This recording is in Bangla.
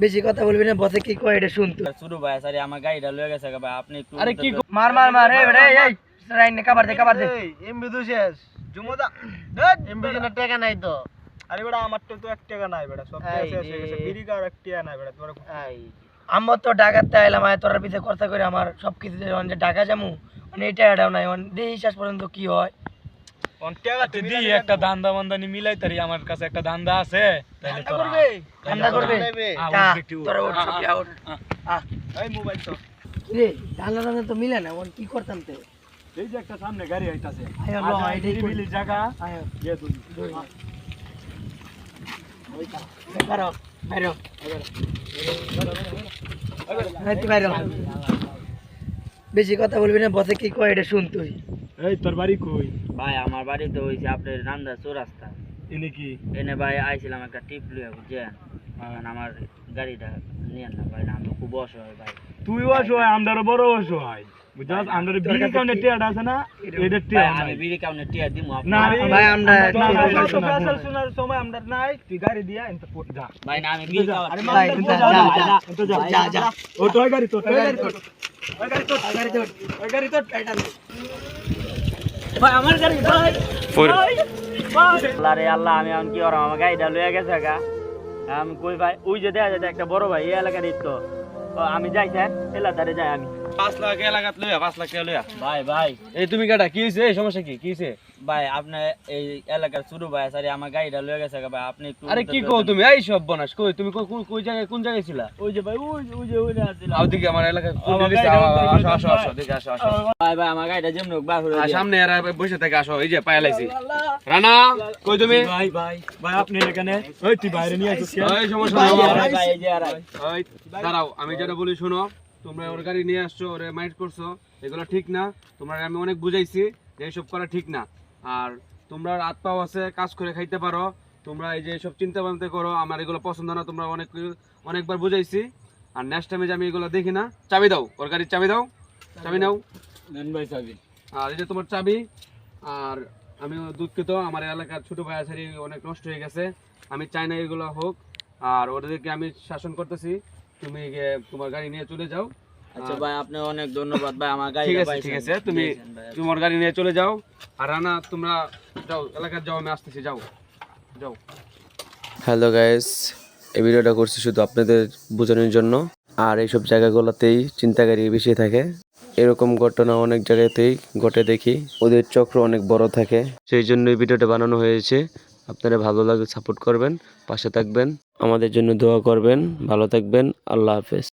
বেশি কথা বলবি না, বসে কি কয় এটা শুনতো। শুরু ভাই স্যার আমার গাড়িটা লয়ে গেছে ভাই, আপনি একটু আরে কি মার মার মার, এই বেটা এই রাইন কাবার দে। এমবি তো শেষ জুমদা এমবি জন্য টাকা নাই তো। আরে বেটা আমার তো 1 টাকা নাই বেটা, সব শেষ হয়ে গেছে, বিড়ি কার 1 টাকা নাই বেটা তোর। আমার তো ঢাকাতে আইলাম, তোর পিছে খরচা করে আমার সবকিছু যে ঢাকা যামু, মানে এই টাকাটাও নাই, দেই শেষ পর্যন্ত কি হয়। তুই একটা ধান্দা বান্দানি মিলাই তারি, আমার কাছে একটা ধান্দা আছে, তাইলে তো ঠান্ডা করবে তোর ওঠ সব আউট। এই মোবাইল তো রে ঠান্ডা ঠান্ডা তো মিলে না, কি করতাম তে। এই যে একটা সামনে গাড়ি আইতাছে, আয় ল এটাই করি মিলি জায়গা আয় দিয়ে তুই ওইটা বেরো বেরো বেরো। বেশি কথা বলবি না, বসে কি কয় এটা শুন তুই। এই তোর বাড়ি কই? ভাই আমার বাড়ি তো হইছে আপনার রান্দা চৌরাস্তা। এনে কি এনে ভাই আইছিলাম একটা টিপ লইয়া, বুঝছেন? আমার গাড়িটা নিয়েন না ভাই, না আমি খুব অসহায় ভাই। তুই অসহায়, আমরাও বড় অসহায়, বুঝছস? আমরা বিড়ি কাউনে টিয়াটা আছে না, এটা ভাই টিয়া আমি বিড়ি কাউনে টিয়া দিমু না ভাই আমরা ফেসাল শোনার সময় আমরা নাই, তুই গাড়ি দিয়া এনতে পড় যা। ভাই না আমি বিড়ি আরে কাউনে ভাই, যা যা ও তোর গাড়ি তো, তোর গাড়ি তো, ওই গাড়ি তো টাইটান ভাই আমার গাড়ি ভাই আল্লাহ রে আল্লাহ, আমি এখন কি করব? আমার গাড়িটা লয়ে গেছে গা, আমি কই ভাই? ওই যে দেখা যায় একটা বড় ভাই এই এলাকারই তো। আমি যাইছেন এলাকারে যাই আমি 5 লাখ এলাকাত লইয়া 5 লাখ টাকা লইয়া। ভাই ভাই এই তুমি কাটা কি হইছে? এই সমস্যা কি কি হইছে? ভাই আপনি এই এলাকার শুরু ভাই স্যার আমার গাড়িটা লয়ে গেছে গা ভাই, আপনি একটু আরে কি কও তুমি? এই সব বনাস কই তুমি? কোন জায়গায়, কোন জায়গায় ছিলা? ওই যে ভাই ওই যে আসছিলাম আও দিকে আমার এলাকা কোন আমার দিকে? গাড়িটা আসো আসো আসো দেখে আসো আসো। ভাই ভাই আমার গাড়িটা যেমন হোক বার করে আর দিন। সামনে এরা বসে থেকে আসো, এই যে পায়া লাইছি। রানা কই তুমি? ভাই ভাই ভাই আপনি এখানে ওই তুই বাইরে নিয়ে আসছিস কেন? এই সমস্যা ভাই নাই ভাই ভাই এই যে আর ওই দাঁড়াও, আমি যেটা বলি শোনো। তোমরা ওর গাড়ি নিয়ে আসছো, ওরে মাইন্ড করছো, এগুলো ঠিক না। তোমরা আমি অনেক বুঝাইছি যে এইসব করা ঠিক না। আর তোমরা হাত পাও আছে, কাজ করে খাইতে পারো, তোমরা এই যে সব চিন্তা ভাবনা করো, আমার এগুলো পছন্দ না। তোমরা অনেকবার বুঝাইছি। আর নেক্সট টাইমে যে আমি এগুলো দেখি না। চাবি দাও, ওর গাড়ির চাবি দাও, চাবি নাও। নেন ভাই চাবি। আর এই যে তোমার চাবি। আর আমি দুঃখিত, আমার এলাকার ছোট ভাই আছে অনেক নষ্ট হয়ে গেছে, আমি চাই না এগুলো হোক। আর ওদেরকে আমি শাসন করতেছি, তুমি গিয়ে তোমার গাড়ি নিয়ে চলে যাও। আচ্ছা ভাই আপনি অনেক ধন্যবাদ ভাই, আমার গাড়ি ঠিক আছে ঠিক আছে, তুমি তোমার গাড়ি নিয়ে চলে যাও। আর রানা তোমরা যাও, এলাকার যাও, আমি আসতেছি, যাও যাও। হ্যালো গাইস, এই ভিডিওটা করছি শুধু আপনাদের বোঝানোর জন্য। আর এইসব জায়গাগুলোতেই চিন্তাকারী বেশি থাকে, এরকম ঘটনা অনেক জায়গাতেই ঘটে দেখি। ওদের চক্র অনেক বড় থাকে, সেই জন্য এই ভিডিওটা বানানো হয়েছে। আপনারা ভালো লাগলে সাপোর্ট করবেন, পাশে থাকবেন, আমাদের জন্য দোয়া করবেন। ভালো থাকবেন, আল্লাহ হাফেজ।